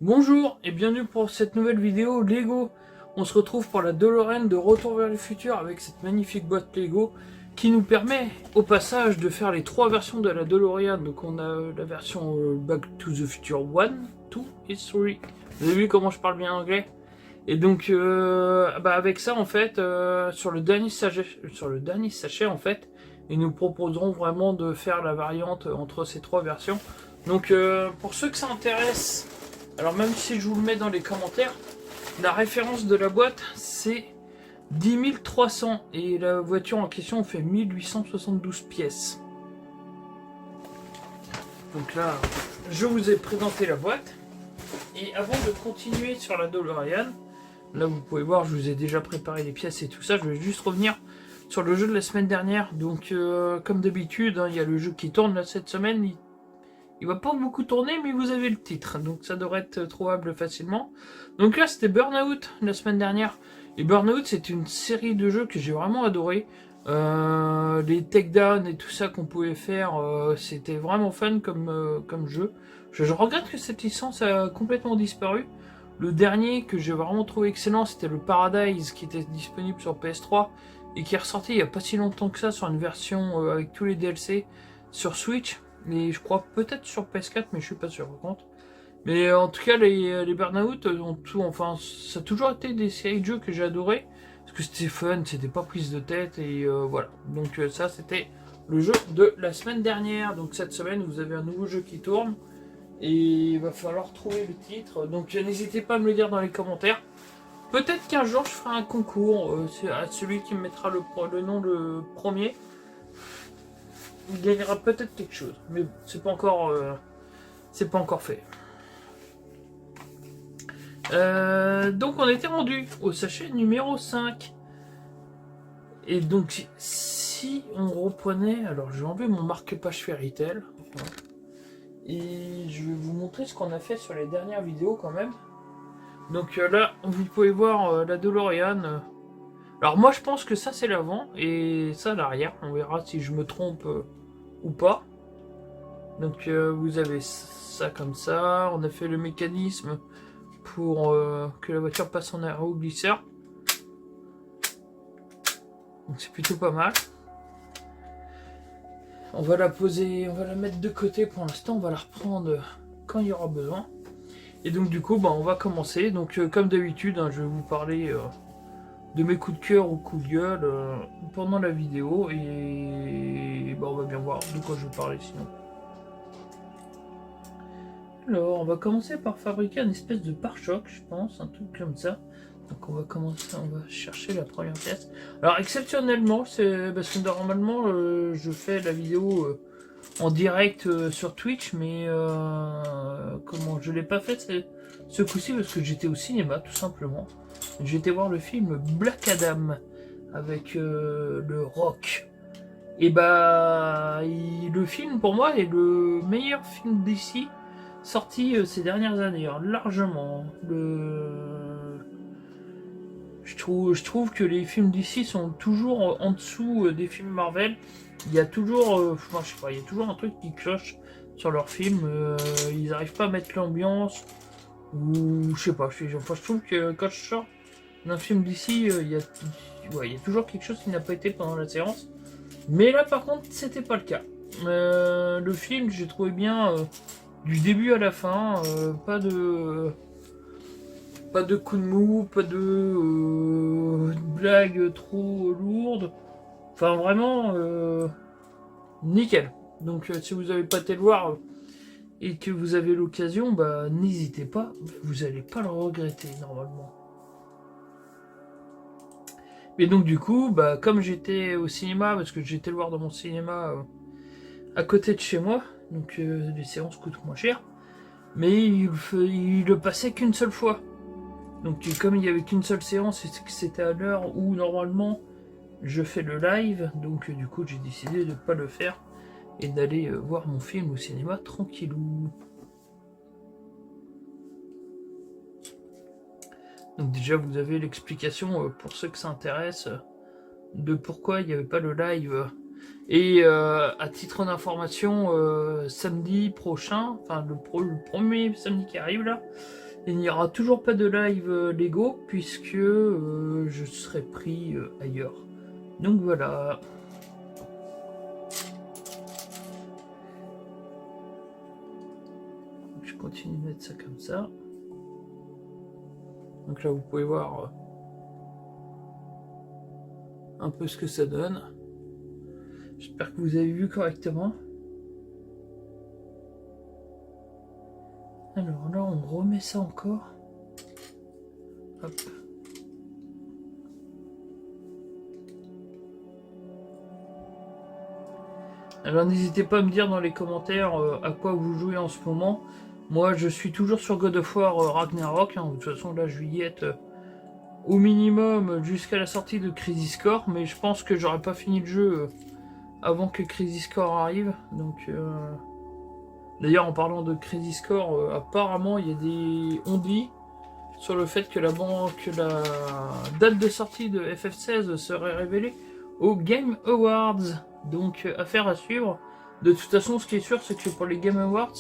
Bonjour et bienvenue pour cette nouvelle vidéo Lego. On se retrouve pour la DeLorean de Retour vers le futur avec cette magnifique boîte Lego qui nous permet au passage de faire les trois versions de la DeLorean. Donc on a la version Back to the Future 1, 2 et 3. Vous avez vu comment je parle bien anglais? Et donc avec ça en fait, sur le dernier sachet en fait, ils nous proposeront vraiment de faire la variante entre ces trois versions. Donc pour ceux que ça intéresse, alors même si je vous le mets dans les commentaires, la référence de la boîte c'est 10 300 et la voiture en question fait 1872 pièces. Donc là, je vous ai présenté la boîte. Et avant de continuer sur la DeLorean, là vous pouvez voir, je vous ai déjà préparé les pièces et tout ça. Je vais juste revenir sur le jeu de la semaine dernière. Donc comme d'habitude, hein, il y a le jeu qui tourne là cette semaine. Il va pas beaucoup tourner, mais vous avez le titre, donc ça devrait être trouvable facilement. Donc là, c'était Burnout la semaine dernière. Et Burnout, c'est une série de jeux que j'ai vraiment adoré. Les takedowns et tout ça qu'on pouvait faire, c'était vraiment fun comme jeu. Je regrette que cette licence a complètement disparu. Le dernier que j'ai vraiment trouvé excellent, c'était le Paradise, qui était disponible sur PS3 et qui est ressorti il n'y a pas si longtemps que ça sur une version avec tous les DLC sur Switch. Et je crois peut-être sur PS4, mais je suis pas sûr par contre. Mais en tout cas, les Burnout ont tout, enfin, ça a toujours été des séries de jeux que j'ai adoré parce que c'était fun, c'était pas prise de tête et voilà. Donc ça, c'était le jeu de la semaine dernière. Donc cette semaine, vous avez un nouveau jeu qui tourne et il va falloir trouver le titre. Donc n'hésitez pas à me le dire dans les commentaires. Peut-être qu'un jour, je ferai un concours à celui qui me mettra le nom le premier. Il gagnera peut-être quelque chose, mais c'est pas encore fait. Donc on était rendu au sachet numéro 5. Et donc si on reprenait, alors je vais enlever mon marque-page Fairy Tail et je vais vous montrer ce qu'on a fait sur les dernières vidéos quand même. Donc là vous pouvez voir la DeLorean. Alors moi je pense que ça c'est l'avant et ça l'arrière. On verra si je me trompe ou pas. Donc vous avez ça comme ça. On a fait le mécanisme pour que la voiture passe en aéroglisseur. Donc c'est plutôt pas mal. On va la poser, on va la mettre de côté pour l'instant. On va la reprendre quand il y aura besoin. Et donc du coup, on va commencer. Donc comme d'habitude, hein, je vais vous parler de mes coups de cœur ou coups de gueule pendant la vidéo. Et on va bien voir de quoi je vais parler sinon. Alors, on va commencer par fabriquer une espèce de pare-choc, je pense, un truc comme ça. Donc on va commencer, on va chercher la première pièce. Alors exceptionnellement, c'est parce que normalement je fais la vidéo en direct sur Twitch, mais comment je l'ai pas fait ce coup-ci parce que j'étais au cinéma tout simplement. J'étais voir le film Black Adam avec le Rock. Et le film pour moi est le meilleur film d'ici sorti ces dernières années, hein, largement. Je trouve que les films d'ici sont toujours en dessous des films Marvel. Il y a toujours, je sais pas, il y a toujours un truc qui cloche sur leurs films. Ils n'arrivent pas à mettre l'ambiance ou je sais pas. Je trouve que quand je sors d'un film d'ici, il y a toujours quelque chose qui n'a pas été pendant la séance. Mais là, par contre, c'était pas le cas. Le film, j'ai trouvé bien du début à la fin, pas de coups de mou, pas de blagues trop lourdes. Enfin, vraiment, nickel. Donc, si vous n'avez pas été le voir et que vous avez l'occasion, n'hésitez pas, vous n'allez pas le regretter normalement. Et donc, du coup, comme j'étais au cinéma, parce que j'étais le voir dans mon cinéma à côté de chez moi, donc les séances coûtent moins cher, mais il le passait qu'une seule fois. Donc comme il n'y avait qu'une seule séance et que c'était à l'heure où normalement je fais le live, donc du coup j'ai décidé de ne pas le faire et d'aller voir mon film au cinéma tranquillou. Donc déjà vous avez l'explication pour ceux que ça intéresse de pourquoi il n'y avait pas le live. Et à titre d'information, samedi prochain, enfin le premier samedi qui arrive là, Il n'y aura toujours pas de live Lego puisque je serai pris ailleurs. Donc voilà. Je continue de mettre ça comme ça. Donc là vous pouvez voir un peu ce que ça donne. J'espère que vous avez vu correctement. Alors là, on remet ça encore. Hop. Alors n'hésitez pas à me dire dans les commentaires à quoi vous jouez en ce moment. Moi, je suis toujours sur God of War Ragnarok. Hein. De toute façon, là, je vais y être au minimum jusqu'à la sortie de Crisis Core. Mais je pense que j'aurais pas fini le jeu avant que Crisis Core arrive. Donc... D'ailleurs, en parlant de Crisis Core, apparemment, il y a des on-dit sur le fait que la date de sortie de FF16 serait révélée aux Game Awards. Donc, affaire à suivre. De toute façon, ce qui est sûr, c'est que pour les Game Awards,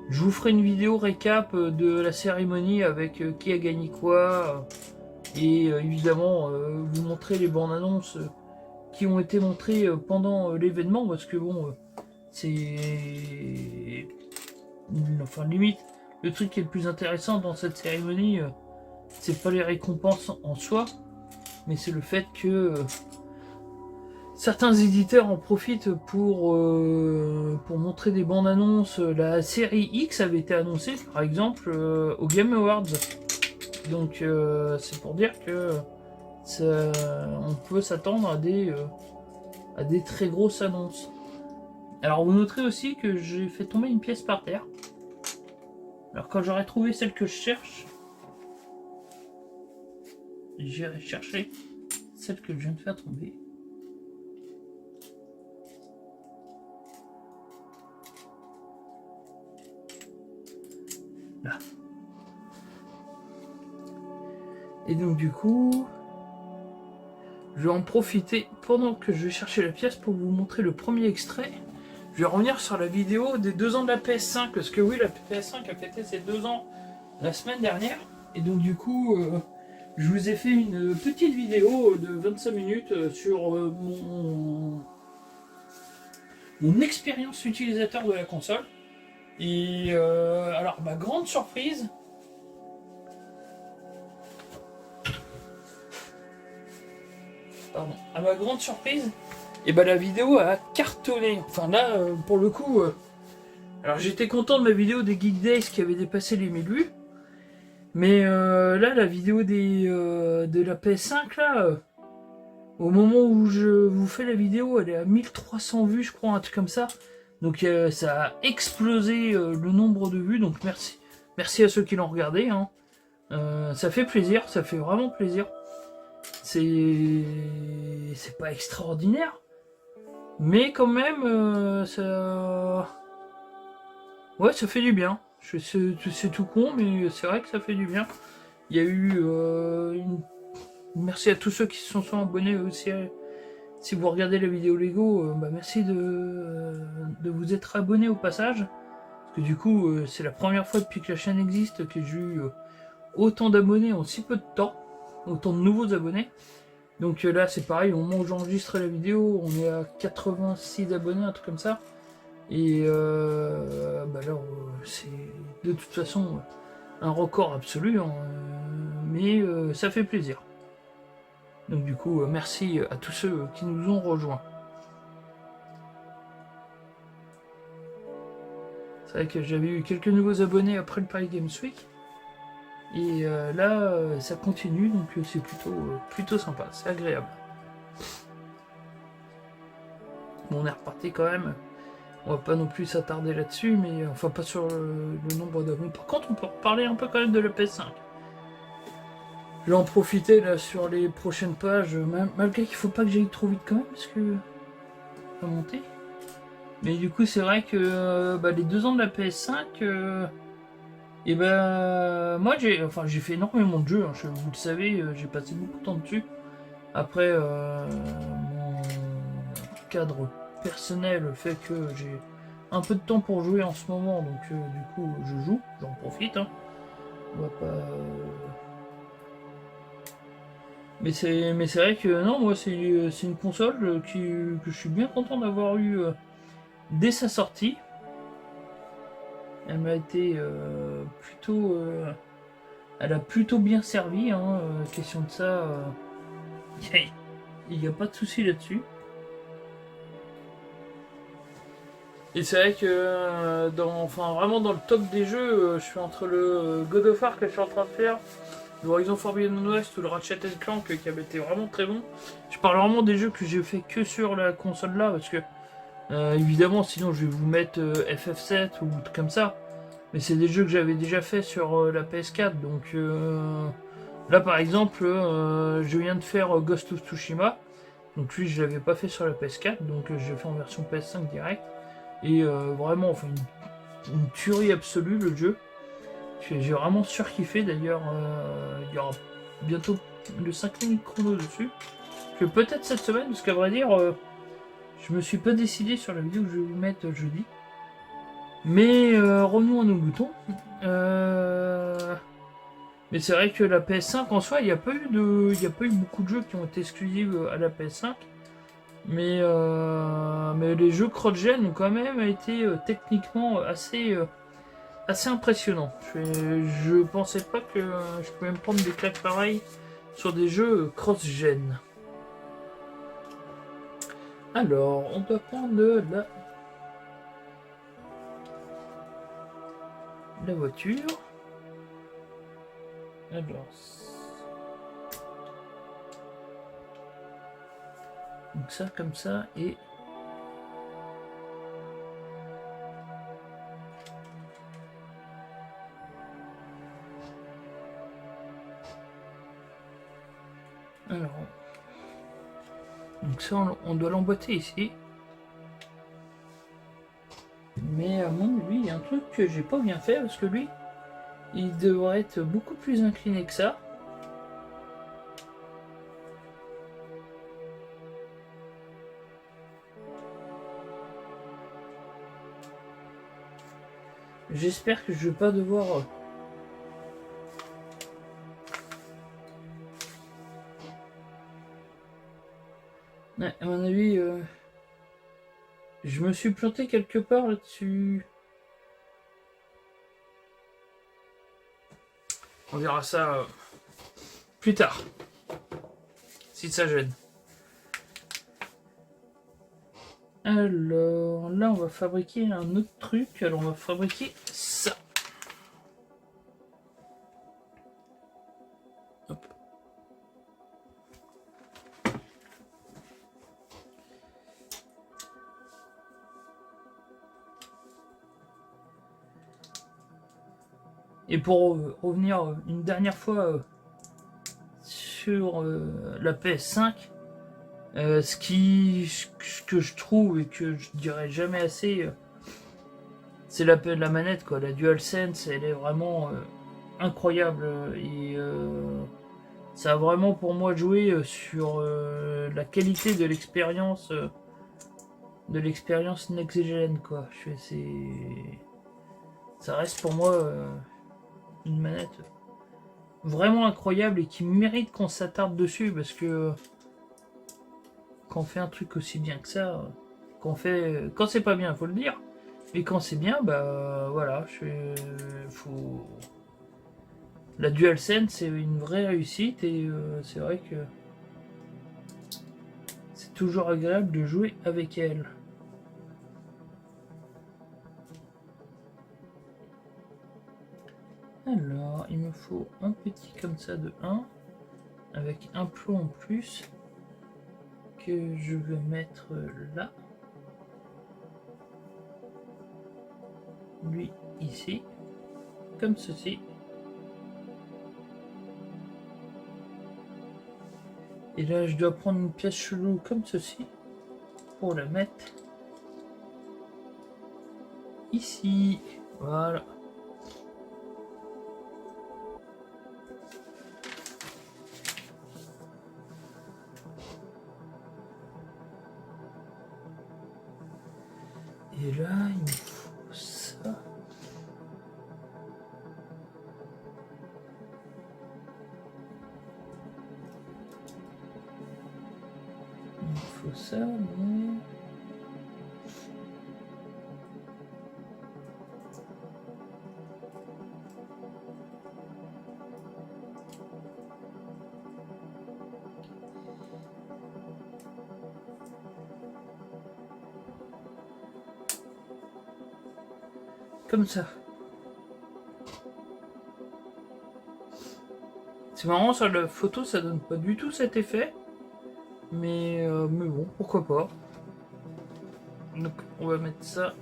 je vous ferai une vidéo récap de la cérémonie avec qui a gagné quoi. Et évidemment, vous montrer les bandes annonces qui ont été montrées pendant l'événement. Parce que bon, c'est... Enfin, limite, le truc qui est le plus intéressant dans cette cérémonie, c'est pas les récompenses en soi, mais c'est le fait que certains éditeurs en profitent pour montrer des bandes annonces. La série X avait été annoncée, par exemple, au Game Awards. Donc, c'est pour dire que on peut s'attendre à des très grosses annonces. Alors vous noterez aussi que j'ai fait tomber une pièce par terre. Alors quand j'aurai trouvé celle que je cherche, j'irai chercher celle que je viens de faire tomber. Là. Et donc du coup, je vais en profiter pendant que je vais chercher la pièce pour vous montrer le premier extrait. Je vais revenir sur la vidéo des 2 ans de la PS5, parce que oui, la PS5 a fêté ses 2 ans la semaine dernière. Et donc du coup, je vous ai fait une petite vidéo de 25 minutes sur mon expérience utilisateur de la console. Et alors, ma grande surprise... Pardon. À ma grande surprise... Et bah la vidéo a cartonné. Enfin là, pour le coup... Alors j'étais content de ma vidéo des Geek Days qui avait dépassé les 1000 vues. Mais là, la vidéo de la PS5, là... au moment où je vous fais la vidéo, elle est à 1300 vues, je crois, un truc comme ça. Donc ça a explosé le nombre de vues. Donc merci. Merci à ceux qui l'ont regardé. Hein. Ça fait plaisir, ça fait vraiment plaisir. C'est pas extraordinaire. Mais quand même, ça... Ouais, ça fait du bien. C'est tout con, mais c'est vrai que ça fait du bien. Il y a eu... Merci à tous ceux qui se sont abonnés aussi. Si vous regardez la vidéo Lego, merci de vous être abonné au passage. Parce que du coup, c'est la première fois depuis que la chaîne existe que j'ai eu autant d'abonnés en si peu de temps. Autant de nouveaux abonnés. Donc là c'est pareil, au moment où j'enregistre la vidéo, on est à 86 abonnés, un truc comme ça. Et là c'est de toute façon un record absolu, hein, mais ça fait plaisir. Donc du coup merci à tous ceux qui nous ont rejoints. C'est vrai que j'avais eu quelques nouveaux abonnés après le Paris Games Week. Et là, ça continue, donc c'est plutôt sympa, c'est agréable. Bon, on est reparti quand même. On va pas non plus s'attarder là-dessus, mais enfin pas sur le nombre d'abonnés. Par contre, on peut reparler un peu quand même de la PS5. Je vais en profiter là sur les prochaines pages, malgré qu'il faut pas que j'aille trop vite quand même, parce que ça va monter. Mais du coup, c'est vrai que les 2 ans de la PS5... Et moi j'ai fait énormément de jeux, hein. Vous le savez, j'ai passé beaucoup de temps dessus. Après, mon cadre personnel fait que j'ai un peu de temps pour jouer en ce moment, donc du coup je joue, j'en profite. Hein. On va pas... Mais c'est vrai que non, moi c'est une console que je suis bien content d'avoir eu dès sa sortie. Elle m'a été plutôt... elle a plutôt bien servi, hein, question de ça. Il n'y a pas de souci là-dessus. Et c'est vrai que enfin, vraiment dans le top des jeux, je suis entre le God of War que je suis en train de faire, le Horizon Forbidden West ou le Ratchet Clank qui avait été vraiment très bon. Je parle vraiment des jeux que j'ai fait que sur la console là parce que évidemment sinon je vais vous mettre FF7 ou tout comme ça. Mais c'est des jeux que j'avais déjà fait sur la PS4 donc là par exemple je viens de faire Ghost of Tsushima. Donc lui je l'avais pas fait sur la PS4 donc j'ai fait en version PS5 direct. Et vraiment, enfin, une tuerie absolue le jeu. J'ai vraiment surkiffé d'ailleurs. Il y aura bientôt le 5 minutes chrono dessus. Que peut-être cette semaine, parce qu'à vrai dire, je me suis pas décidé sur la vidéo que je vais vous mettre jeudi. Mais revenons à nos boutons. Mais c'est vrai que la PS5 en soi, il n'y a pas eu beaucoup de jeux qui ont été exclusifs à la PS5. Mais les jeux cross-gen ont quand même été techniquement assez impressionnants. Je pensais pas que je pouvais me prendre des claques pareilles sur des jeux cross-gen. Alors, on doit prendre la voiture. Alors, donc ça comme ça et alors donc ça on doit l'emboîter ici. Mais à mon avis, il y a un truc que j'ai pas bien fait parce que lui, il devrait être beaucoup plus incliné que ça. J'espère que je vais pas devoir... Ouais, à mon avis, je me suis planté quelque part là-dessus. On verra ça plus tard. Si ça gêne. Alors, là, on va fabriquer un autre truc. Alors, on va fabriquer ça. Hop. Et pour revenir une dernière fois sur la PS5, ce que je trouve et que je dirais jamais assez, c'est la manette quoi. La DualSense, elle est vraiment incroyable et ça a vraiment pour moi joué sur la qualité de l'expérience next gen quoi. Ça reste pour moi une manette vraiment incroyable et qui mérite qu'on s'attarde dessus parce que quand on fait un truc aussi bien que ça, quand c'est pas bien, faut le dire, mais quand c'est bien, bah voilà, la DualSense c'est une vraie réussite et c'est vrai que c'est toujours agréable de jouer avec elle. Alors, il me faut un petit comme ça de 1 avec un plot en plus que je vais mettre là. Lui ici, comme ceci. Et là, je dois prendre une pièce chelou comme ceci pour la mettre ici. Voilà. Et là, il me faut ça. faut ça, mais... Comme ça. C'est marrant, sur la photo, ça donne pas du tout cet effet. Mais bon, pourquoi pas. Donc, on va mettre ça.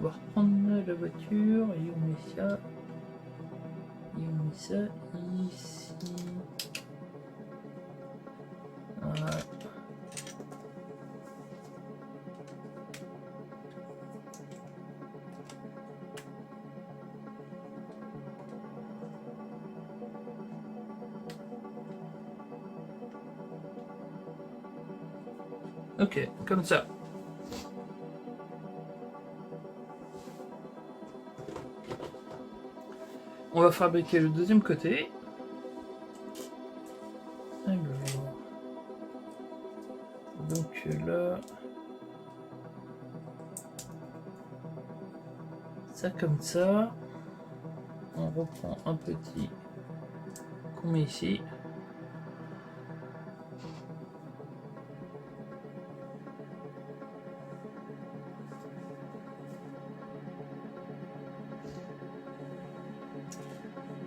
On va reprendre la voiture et on met ça. Et on met ça ici. Voilà. Ok, comme ça. On va fabriquer le deuxième côté. Alors. Donc là. Ça comme ça. On reprend un petit qu'on met ici.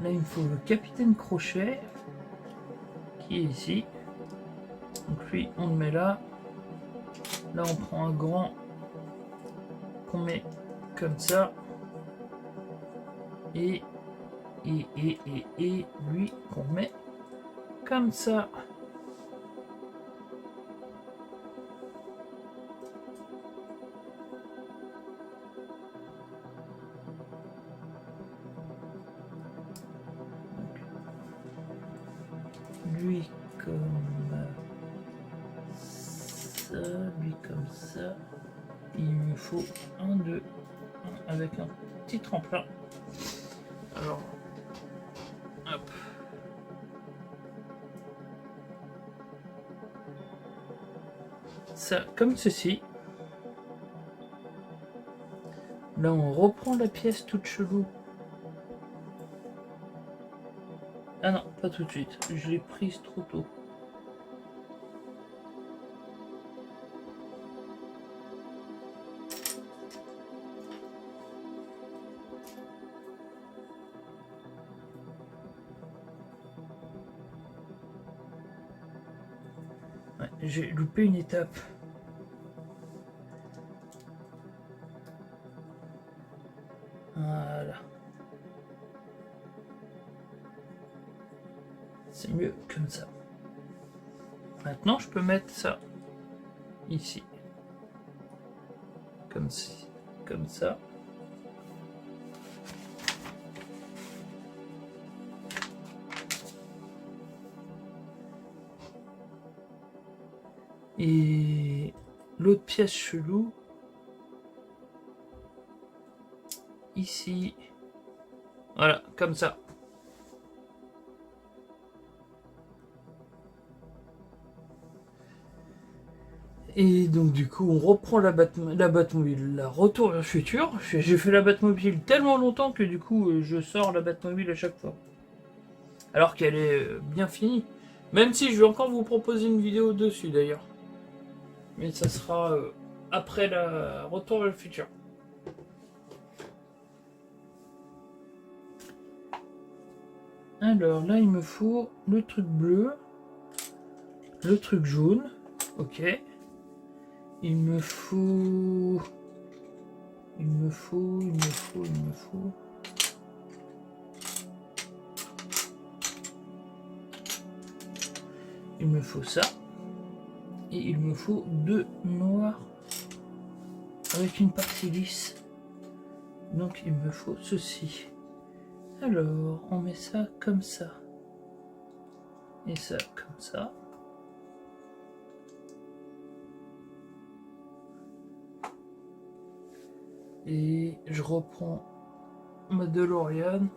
Là, il me faut le capitaine Crochet qui est ici. Donc lui, on le met là. Là, on prend un grand qu'on met comme ça. Et lui, qu'on met comme ça. Lui comme ça, lui comme ça. Il me faut un, deux, un avec un petit tremplin. Alors, hop. Ça, comme ceci. Là, on reprend la pièce toute chelou. Ah non, pas tout de suite. Je l'ai prise trop tôt. Ouais, j'ai loupé une étape. Voilà. C'est mieux comme ça. Maintenant, je peux mettre ça ici. Comme ci, comme ça. Et l'autre pièce chelou, ici. Voilà, comme ça. Et donc du coup, on reprend la Batmobile, la Retour vers le futur. J'ai fait la Batmobile tellement longtemps que du coup, je sors la Batmobile à chaque fois. Alors qu'elle est bien finie. Même si je vais encore vous proposer une vidéo dessus d'ailleurs. Mais ça sera après la Retour vers le futur. Alors là, il me faut le truc bleu, le truc jaune. Ok. Il me faut... Il me faut... Il me faut ça. Et il me faut deux noirs avec une partie lisse. Donc il me faut ceci. Alors, on met ça comme ça. Et ça comme ça. Et je reprends ma DeLorean.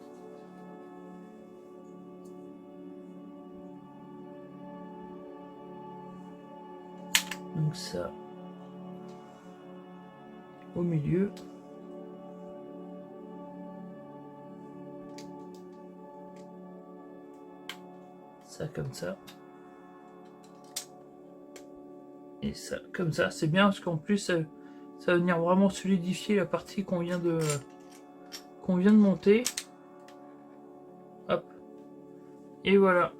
ça au milieu. Ça comme ça. Et ça comme ça. C'est bien parce qu'en plus ça va venir vraiment solidifier la partie qu'on vient de monter. Hop. Et voilà.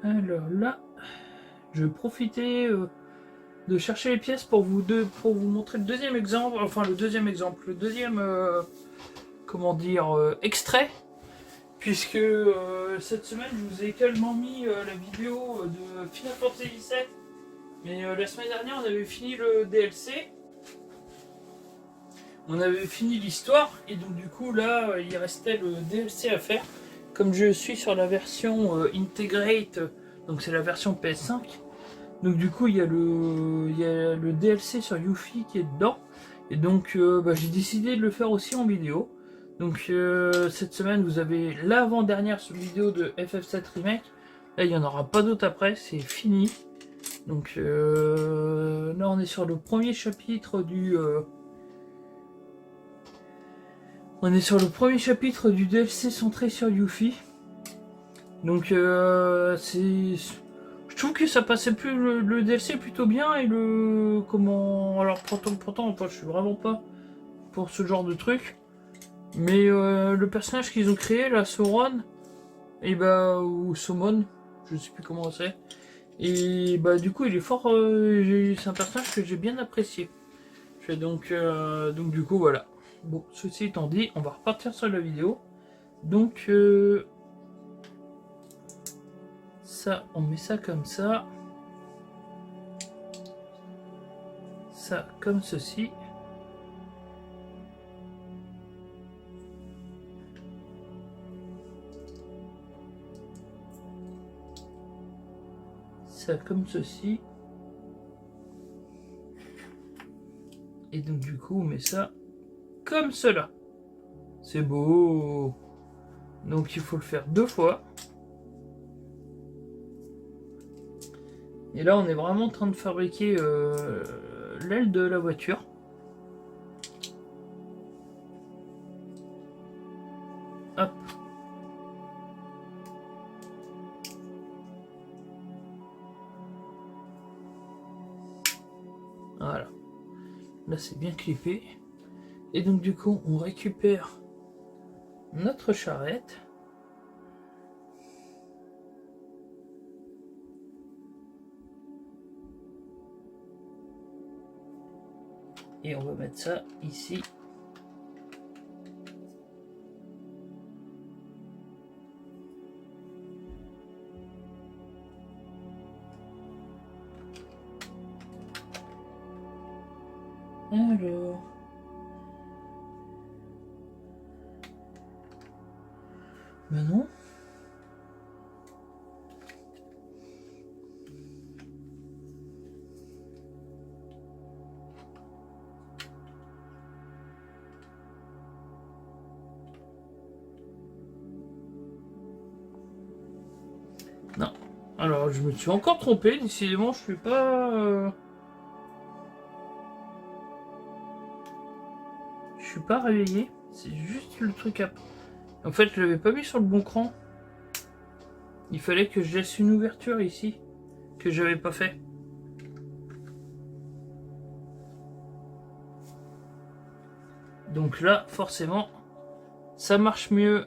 Alors là, je vais profiter de chercher les pièces pour vous montrer le deuxième exemple, comment dire, extrait, puisque cette semaine je vous ai également mis la vidéo de Final Fantasy VII, mais la semaine dernière on avait fini le DLC, on avait fini l'histoire, et donc du coup là il restait le DLC à faire. Comme je suis sur la version Integrate, donc c'est la version PS5, donc du coup il y a le DLC sur Yuffie qui est dedans, et donc j'ai décidé de le faire aussi en vidéo. Donc cette semaine vous avez l'avant-dernière vidéo de FF7 Remake, là il n'y en aura pas d'autres après, c'est fini. Donc là on est sur le premier chapitre du... On est sur le premier chapitre du DLC centré sur Yuffie. Donc je trouve que ça passait plus le DLC plutôt bien et le comment alors pourtant enfin, je suis vraiment pas pour ce genre de truc. Mais le personnage qu'ils ont créé, la Sauron, et ou Saumon, je sais plus comment c'est. Et du coup il est fort c'est un personnage que j'ai bien apprécié. Donc du coup voilà. Bon, ceci étant dit, on va repartir sur la vidéo. Donc ça, on met ça comme ça. Ça comme ceci. Ça comme ceci. Et donc du coup on met ça comme cela. C'est beau. Donc il faut le faire 2 fois. Et là on est vraiment en train de fabriquer l'aile de la voiture. Hop. Voilà. Là c'est bien clippé. Et donc du coup on récupère notre charrette. Et on va mettre ça ici. Alors... Ben non. Non. Alors je me suis encore trompé, décidément je suis pas... Je suis pas réveillé, c'est juste le truc à... En fait je l'avais pas mis sur le bon cran. Il fallait que je laisse une ouverture ici, que j'avais pas fait. Donc là, forcément, ça marche mieux.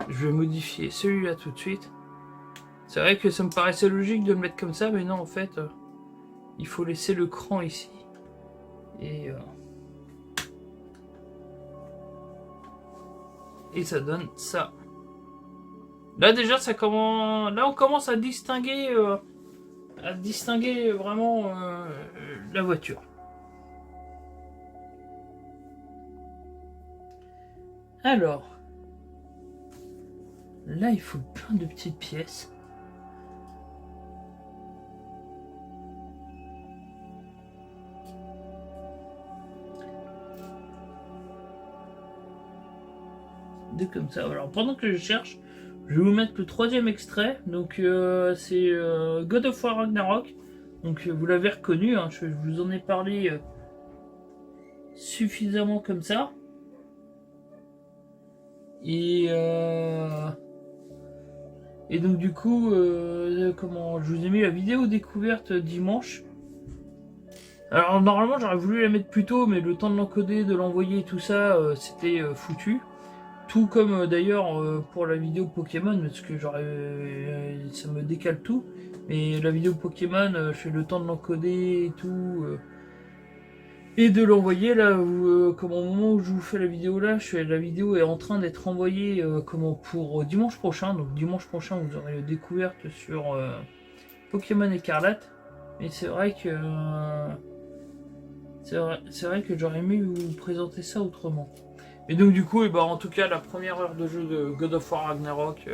Je vais modifier celui-là tout de suite. C'est vrai que ça me paraissait logique de le mettre comme ça, mais non, en fait, il faut laisser le cran ici. Et ça donne ça. Là déjà, ça commence. Là, on commence à distinguer vraiment la voiture. Alors, là, il faut plein de petites pièces. Deux comme ça. Alors pendant que je cherche, je vais vous mettre le troisième extrait. Donc c'est God of War Ragnarok. Donc vous l'avez reconnu, hein, je vous en ai parlé suffisamment comme ça. Et donc du coup, comment je vous ai mis la vidéo découverte dimanche. Alors normalement j'aurais voulu la mettre plus tôt, mais le temps de l'encoder, de l'envoyer, tout ça, c'était foutu. Tout comme d'ailleurs pour la vidéo Pokémon, parce que ça me décale tout. Mais la vidéo Pokémon, je fais le temps de l'encoder et tout. Et de l'envoyer là, comme au moment où je vous fais la vidéo là, la vidéo est en train d'être envoyée pour dimanche prochain. Donc dimanche prochain vous aurez la découverte sur Pokémon Écarlate. Mais c'est vrai que c'est vrai que j'aurais aimé vous présenter ça autrement. Et donc du coup, en tout cas, la première heure de jeu de God of War Ragnarok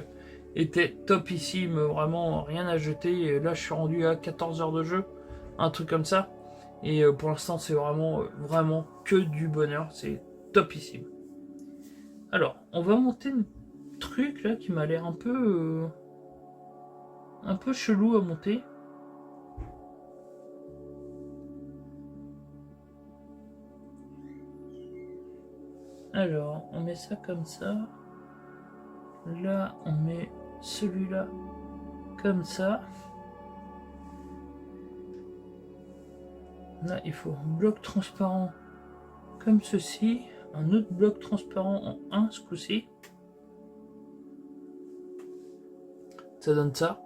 était topissime, vraiment rien à jeter. Et là, je suis rendu à 14 heures de jeu, un truc comme ça. Et pour l'instant, c'est vraiment que du bonheur, c'est topissime. Alors, on va monter un truc là qui m'a l'air un peu chelou à monter. Alors, on met ça comme ça. Là, on met celui-là comme ça. Là, il faut un bloc transparent comme ceci. Un autre bloc transparent en 1 ce coup-ci. Ça donne ça.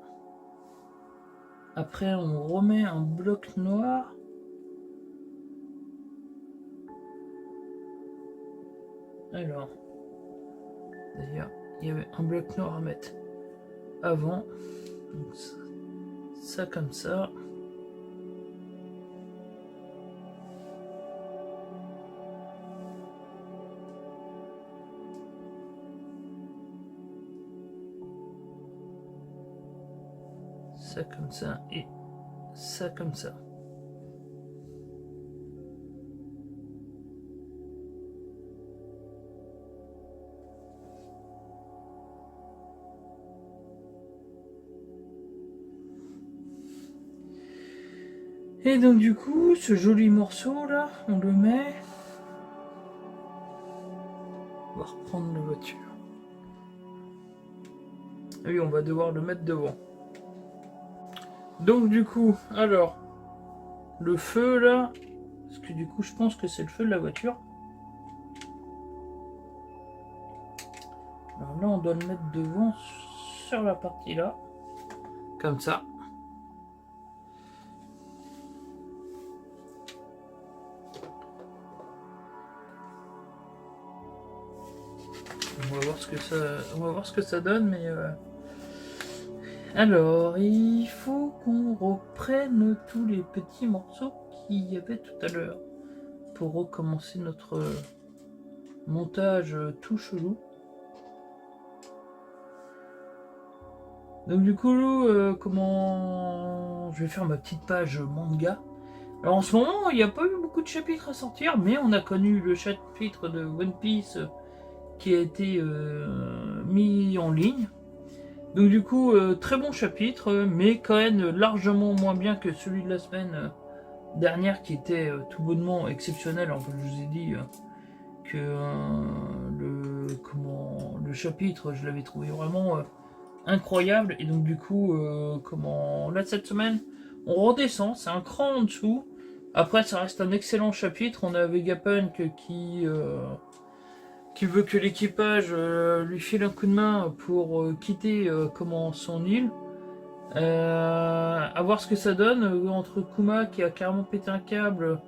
Après, on remet un bloc noir. Alors, d'ailleurs, il y avait un bloc noir à mettre avant. Donc, ça comme ça. Ça comme ça et ça comme ça. Et donc du coup, ce joli morceau là, on le met. On va reprendre la voiture. Ah oui, on va devoir le mettre devant. Donc du coup, alors, le feu là, parce que du coup je pense que c'est le feu de la voiture. Alors là on doit le mettre devant sur la partie là, comme ça. On va voir ce que ça donne, mais alors, il faut qu'on reprenne tous les petits morceaux qu'il y avait tout à l'heure pour recommencer notre montage tout chelou. Donc du coup, comment je vais faire ma petite page manga. Alors en ce moment, il n'y a pas eu beaucoup de chapitres à sortir, mais on a connu le chapitre de One Piece qui a été mis en ligne. Donc du coup, très bon chapitre, mais quand même largement moins bien que celui de la semaine dernière qui était tout bonnement exceptionnel. En fait, je vous ai dit que le chapitre, je l'avais trouvé vraiment incroyable. Et donc du coup, là cette semaine, on redescend, c'est un cran en dessous. Après, ça reste un excellent chapitre. On a Vegapunk qui veut que l'équipage lui file un coup de main pour quitter son île. À voir ce que ça donne entre Kuma qui a carrément pété un câble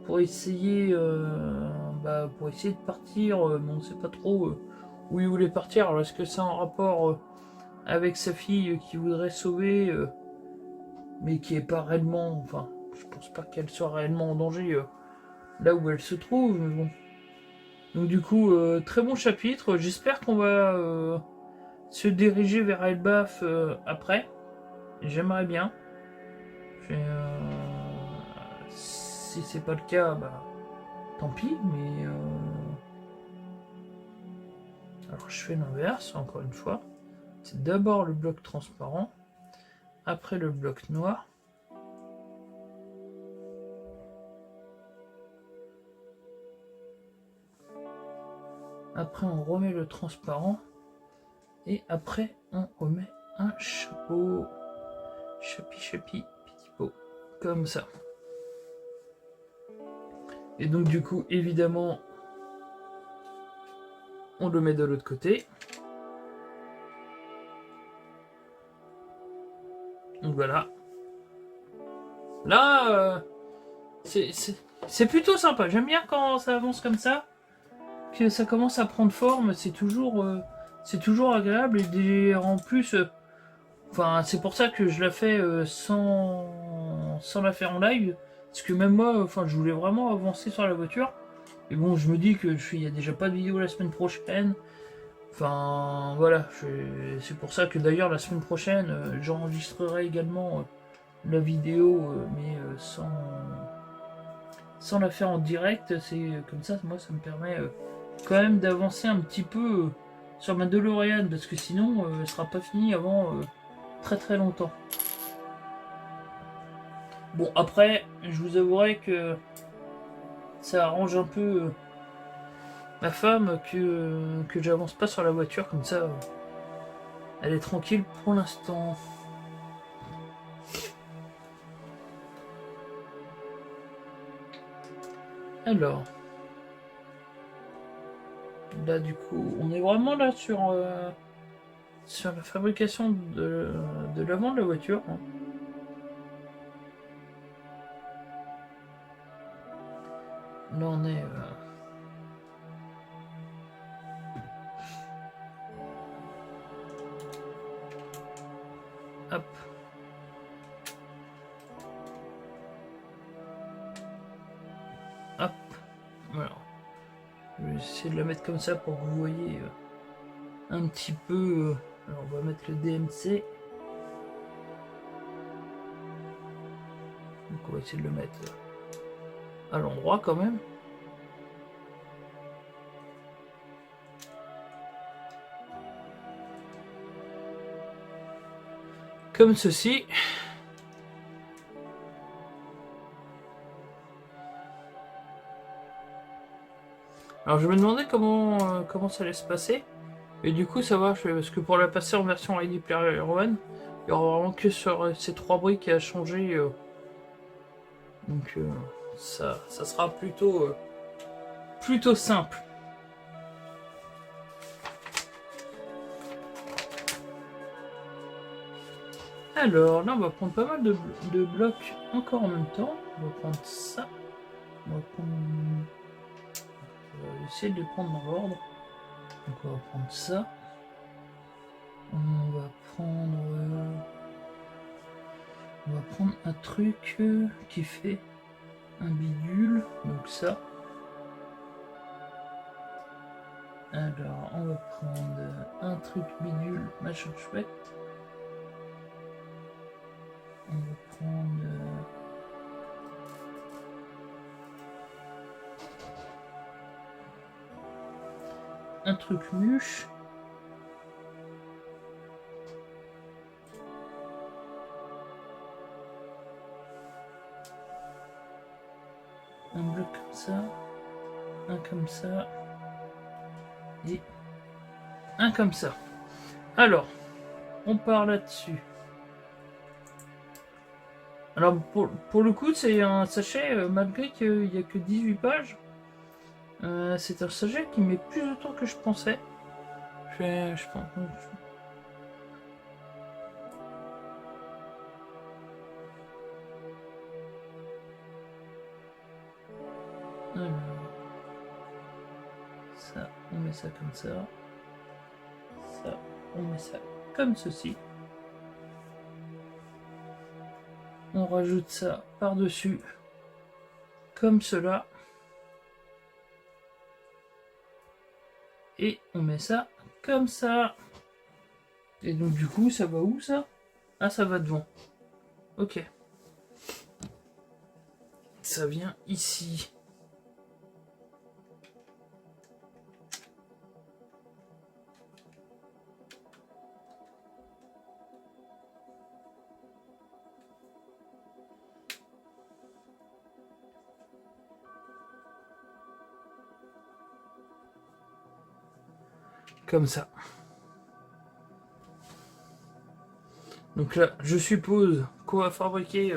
pour essayer de partir, mais on sait pas trop où il voulait partir. Alors est-ce que c'est en rapport avec sa fille qui voudrait sauver, mais qui est pas réellement, enfin je pense pas qu'elle soit réellement en danger là où elle se trouve, mais bon. Donc du coup, très bon chapitre. J'espère qu'on va se diriger vers Elbaf après. J'aimerais bien. Si c'est pas le cas, bah tant pis. Mais Alors je fais l'inverse, encore une fois. C'est d'abord le bloc transparent, après le bloc noir. Après on remet le transparent. Et après on remet un chapeau. Chapi, petit pot. Comme ça. Et donc du coup, évidemment, on le met de l'autre côté. Donc voilà. Là, c'est plutôt sympa. J'aime bien quand ça avance comme ça, que ça commence à prendre forme. C'est toujours agréable. Et en plus, enfin, c'est pour ça que je la fais sans la faire en live. Parce que même moi, enfin, je voulais vraiment avancer sur la voiture. Et bon, je me dis que il y a déjà pas de vidéo la semaine prochaine. Enfin, voilà. C'est pour ça que d'ailleurs, la semaine prochaine, j'enregistrerai également la vidéo, mais sans la faire en direct. C'est comme ça, moi, ça me permet quand même d'avancer un petit peu sur ma DeLorean. Parce que sinon, elle sera pas finie avant très très longtemps. Bon, après, je vous avouerai que ça arrange un peu ma femme que j'avance pas sur la voiture, comme ça, elle est tranquille pour l'instant. Alors, là du coup, on est vraiment là sur la fabrication de l'avant de la voiture. Hein. Là, on est... hop. Hop. Voilà. Je vais essayer de la mettre comme ça pour que vous voyez un petit peu... alors, on va mettre le DMC. Donc, on va essayer de le mettre à l'endroit quand même. Comme ceci. Alors je me demandais comment ça allait se passer. Et du coup ça va, parce que pour la passer en version Ready Player One, il y aura vraiment que sur ces 3 briques à changer. Donc ça sera plutôt simple. Alors là on va prendre pas mal de blocs encore en même temps. On va prendre ça. On va essayer de les prendre dans l'ordre. Donc on va prendre ça. On va prendre un truc qui fait un bidule, donc ça. Alors on va prendre un truc bidule, machin chouette. On va prendre un truc muche. Un bloc comme ça, un comme ça, et un comme ça. Alors, on part là-dessus. Alors, pour le coup, c'est un sachet, malgré qu'il n'y a que 18 pages, c'est un sachet qui met plus de temps que je pensais. Je pense... Alors, ça, on met ça comme ça. Ça, on met ça comme ceci. On rajoute ça par-dessus, comme cela. Et on met ça comme ça. Et donc du coup, ça va où ça? Ah, ça va devant. Ok. Ça vient ici. Comme ça. Donc là, je suppose qu'on va fabriquer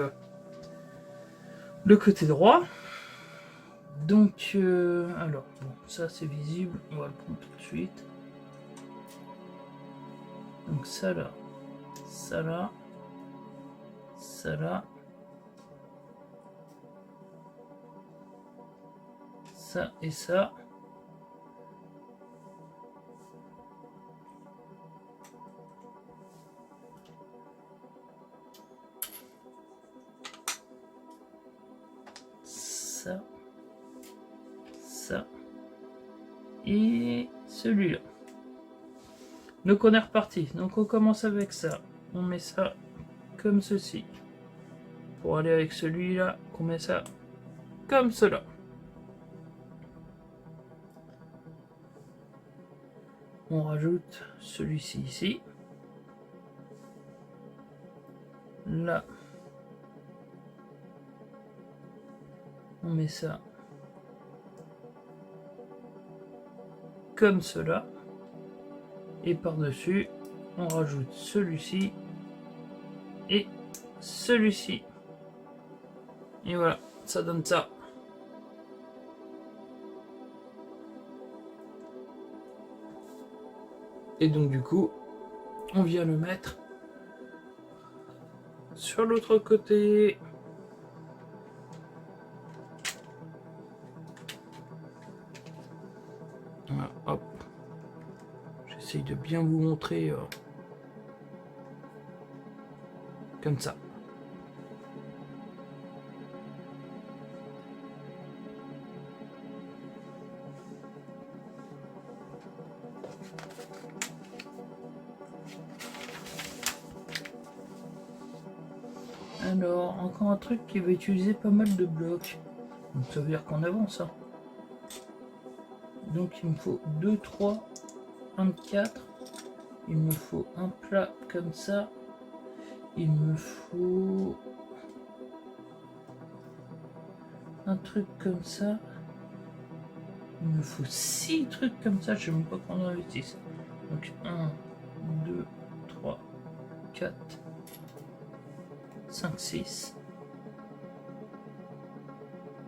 le côté droit. Donc, alors, bon, ça c'est visible, on va le prendre tout de suite. Donc ça là, ça là, ça là, ça et ça. Ça, ça et celui-là. Donc on est reparti. Donc on commence avec ça. On met ça comme ceci. Pour aller avec celui-là, on met ça comme cela. On rajoute celui-ci ici. Là, on met ça comme cela. Et par-dessus, on rajoute celui-ci et celui-ci. Et voilà, ça donne ça. Et donc du coup, on vient le mettre sur l'autre côté. Voilà, hop. J'essaye de bien vous montrer comme ça. Alors, encore un truc qui va utiliser pas mal de blocs. Donc ça veut dire qu'on avance. Hein. Donc il me faut 2, 3, 24. Il me faut un plat comme ça. Il me faut un truc comme ça. Il me faut 6 trucs comme ça. Je sais même pas qu'on investisse. Donc 1, 2, 3, 4, 5, 6.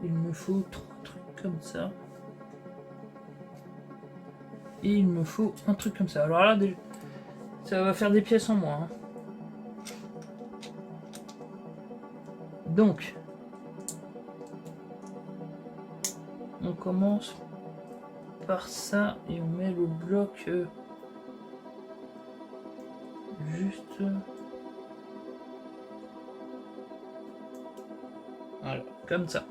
Il me faut 3 trucs comme ça. Et il me faut un truc comme ça. Alors là, ça va faire des pièces en moins. Hein. Donc, on commence par ça et on met le bloc juste... Voilà, comme ça.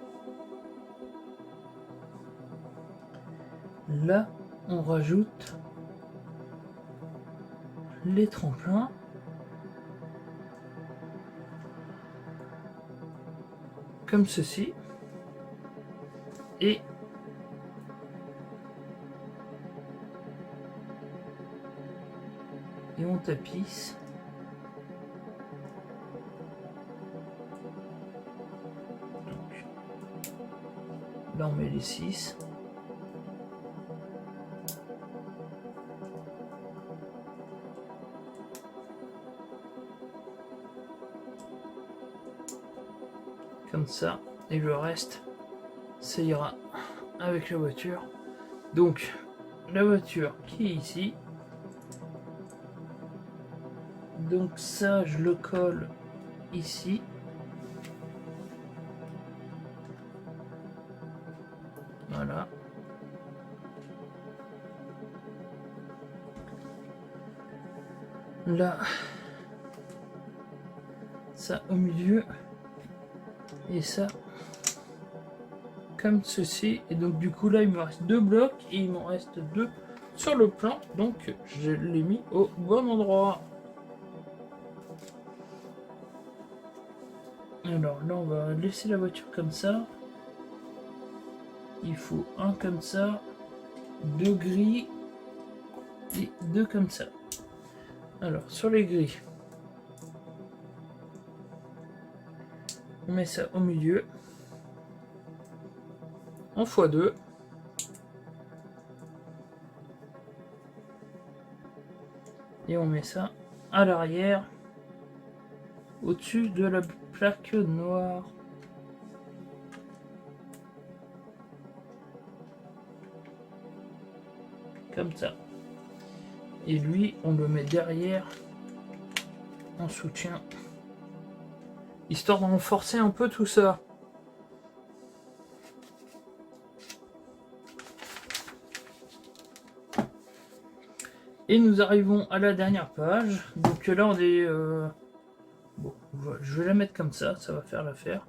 Là, on rajoute les tremplins. Comme ceci. Et on tapisse. Donc, là, on met les 6. Comme ça, et le reste, ça ira avec la voiture. Donc, la voiture qui est ici. Donc ça, je le colle ici. Voilà. Là, ça au milieu. Et ça, comme ceci. Et donc du coup là, il me reste 2 blocs et il m'en reste 2 sur le plan. Donc je l'ai mis au bon endroit. Alors là, on va laisser la voiture comme ça. Il faut un comme ça, 2 gris et 2 comme ça. Alors sur les gris, on met ça au milieu en x2. Et on met ça à l'arrière, au-dessus de la plaque noire. Comme ça. Et lui, on le met derrière en soutien. Histoire de renforcer un peu tout ça. Et nous arrivons à la dernière page. Donc là, on est... Bon, je vais la mettre comme ça va faire l'affaire.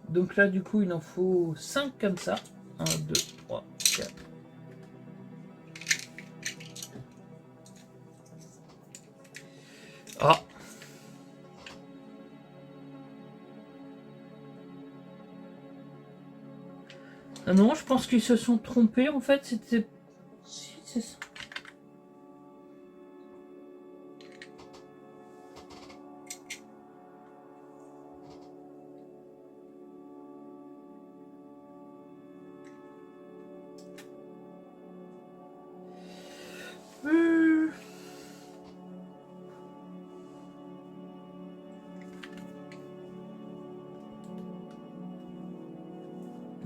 Donc là, du coup, il en faut 5 comme ça. 1, 2, 3, 4. Ah! Ah non, je pense qu'ils se sont trompés, en fait, c'était... Si, c'est ça.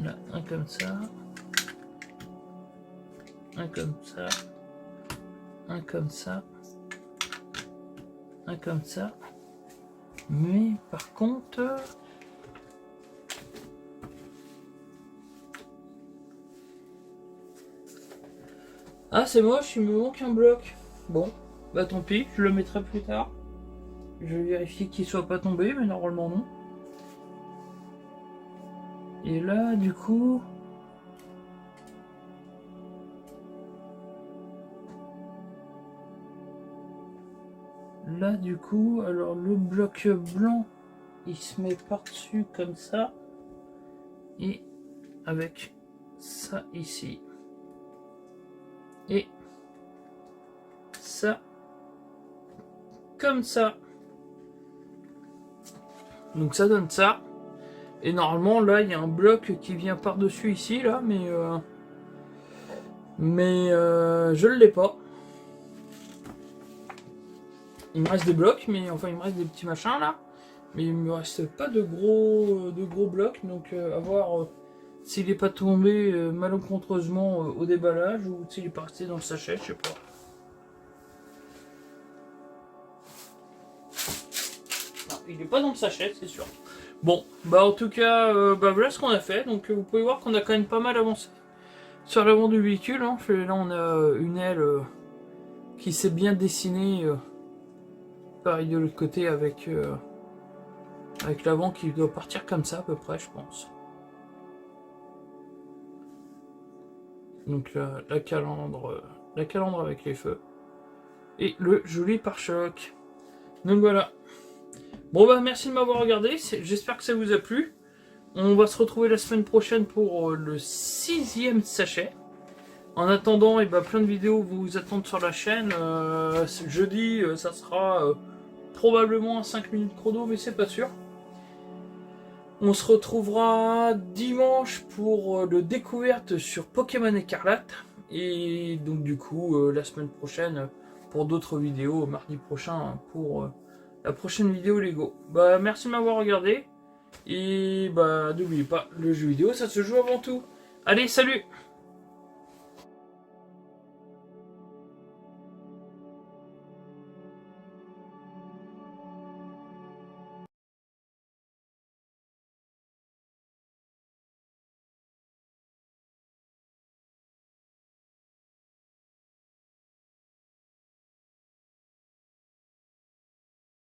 Là, un comme ça. Un comme ça. Un comme ça. Un comme ça. Mais par contre... Ah, c'est moche, il me manque un bloc. Bon, bah tant pis, je le mettrai plus tard. Je vais vérifier qu'il soit pas tombé, mais normalement non. Et là, du coup... Là, du coup, alors le bloc blanc, il se met par-dessus comme ça. Et avec ça ici. Et ça comme ça. Donc ça donne ça. Et normalement, là, il y a un bloc qui vient par-dessus ici, là, mais je ne l'ai pas. Il me reste des blocs, mais enfin, il me reste des petits machins, là. Mais il me reste pas de gros blocs, donc à voir s'il n'est pas tombé malencontreusement au déballage ou s'il est parti dans le sachet, je sais pas. Non, il n'est pas dans le sachet, c'est sûr. Bon, bah en tout cas, bah voilà ce qu'on a fait. Donc vous pouvez voir qu'on a quand même pas mal avancé sur l'avant du véhicule. Hein. Là, on a une aile qui s'est bien dessinée. Pareil de l'autre côté avec l'avant qui doit partir comme ça à peu près, je pense. Donc la calandre avec les feux. Et le joli pare-choc. Donc voilà. Bon bah merci de m'avoir regardé, j'espère que ça vous a plu. On va se retrouver la semaine prochaine pour le 6e sachet. En attendant, et bah, plein de vidéos vous attendent sur la chaîne. Jeudi, ça sera probablement un 5 minutes chrono, mais c'est pas sûr. On se retrouvera dimanche pour le découverte sur Pokémon Écarlate. Et donc du coup, la semaine prochaine pour d'autres vidéos, mardi prochain pour la prochaine vidéo Lego. Bah merci de m'avoir regardé. Et bah n'oubliez pas, le jeu vidéo ça se joue avant tout. Allez, salut!